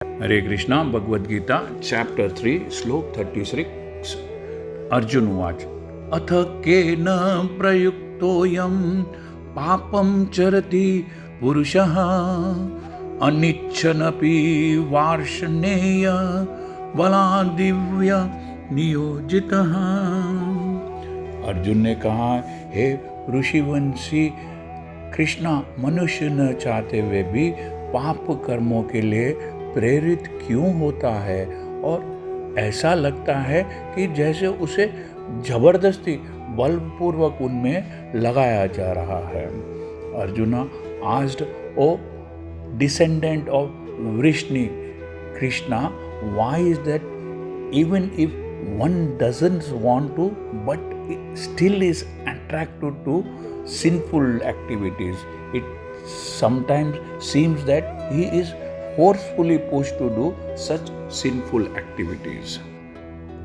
हरे Krishna Bhagavad Gita chapter 3 श्लोक 36 अर्जुन उवाच अथ केन प्रयुक्तोऽयं पापं चरति पुरुषः अनिच्छनपि वार्ष्णेय बलादिव्य नियोजितः। अर्जुन ने कहा, हे ऋषिवंशी कृष्णा, मनुष्य न चाहते हुए भी पाप कर्मों के लिए प्रेरित क्यों होता है और ऐसा लगता है कि जैसे उसे जबरदस्ती बलपूर्वक उनमें लगाया जा रहा है। Arjuna asked, O descendant of Vrishni, Krishna, why is that even if one doesn't want to but still is attracted to sinful activities? It sometimes seems that he is forcefully pushed to do such sinful activities.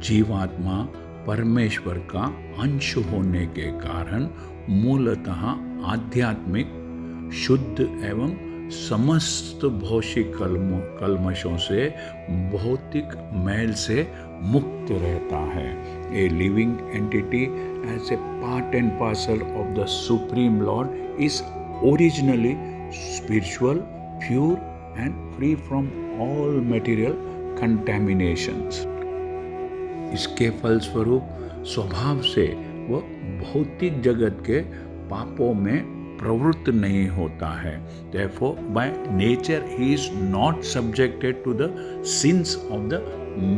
जीवात्मा परमेश्वर का अंश होने के कारण मूलतः आध्यात्मिक, शुद्ध एवं समस्त भौतिक कल्मशों से, भौतिक मैल से मुक्त रहता है। A living entity as a part and parcel of the Supreme Lord is originally spiritual, pure and free from all material contaminations. इसके फलस्वरूप स्वभाव से वह भौतिक जगत के पापों में प्रवृत्त नहीं होता है। Therefore, by nature he is not subjected to the sins of the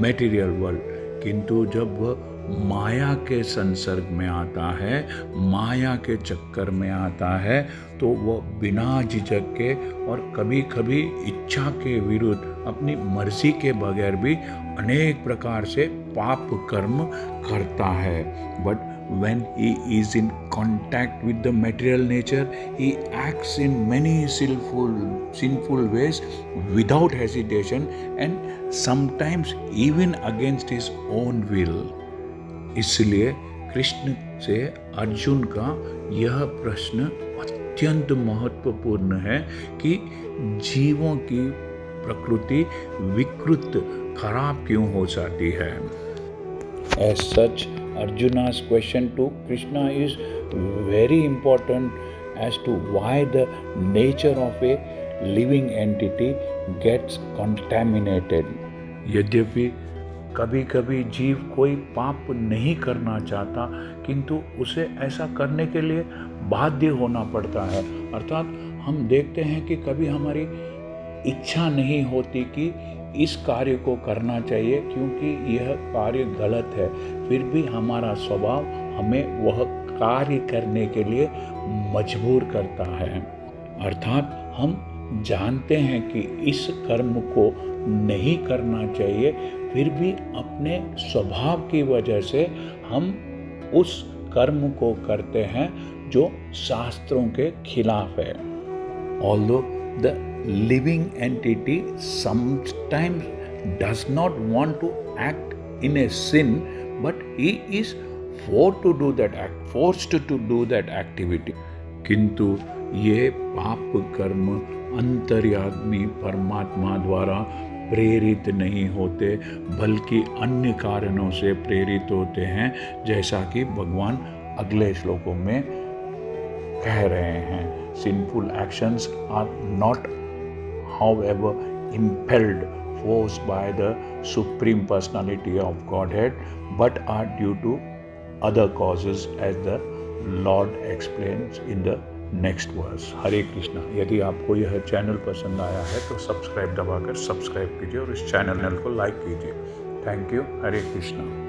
material world. किंतु जब वह माया के संसर्ग में आता है, माया के चक्कर में आता है, तो वह बिना झिझक के और कभी कभी इच्छा के विरुद्ध अपनी मर्जी के बगैर भी अनेक प्रकार से पाप कर्म करता है। But when he is in contact with the material nature, he acts in many sinful ways without hesitation and sometimes even against his own will. इसलिए कृष्ण से अर्जुन का यह प्रश्न अत्यंत महत्वपूर्ण है कि जीवों की प्रकृति विकृत, खराब क्यों हो जाती है। As such, Arjuna's question to Krishna is very important as to why the nature of a living entity gets contaminated. यद्यपि कभी कभी जीव कोई पाप नहीं करना चाहता, किंतु उसे ऐसा करने के लिए बाध्य होना पड़ता है। अर्थात हम देखते हैं कि कभी हमारी इच्छा नहीं होती कि इस कार्य को करना चाहिए क्योंकि यह कार्य गलत है, फिर भी हमारा स्वभाव हमें वह कार्य करने के लिए मजबूर करता है। अर्थात हम जानते हैं कि इस कर्म को नहीं करना चाहिए, फिर भी अपने स्वभाव की वजह से हम उस कर्म को करते हैं जो शास्त्रों के खिलाफ है। Although the living entity sometimes does not want to act in a sin, but he is forced to do that activity. किंतु ये पाप कर्म अंतर्यामी परमात्मा द्वारा प्रेरित नहीं होते, बल्कि अन्य कारणों से प्रेरित होते हैं, जैसा कि भगवान अगले श्लोकों में कह रहे हैं। Sinful actions are not, however, impelled, forced by the Supreme Personality of Godhead, but are due to other causes, as the Lord explains in the next verse. Hare Krishna. यदि आपको यह चैनल पसंद आया है तो सब्सक्राइब दबाकर सब्सक्राइब कीजिए और इस चैनल को लाइक कीजिए। Thank you. हरे कृष्णा।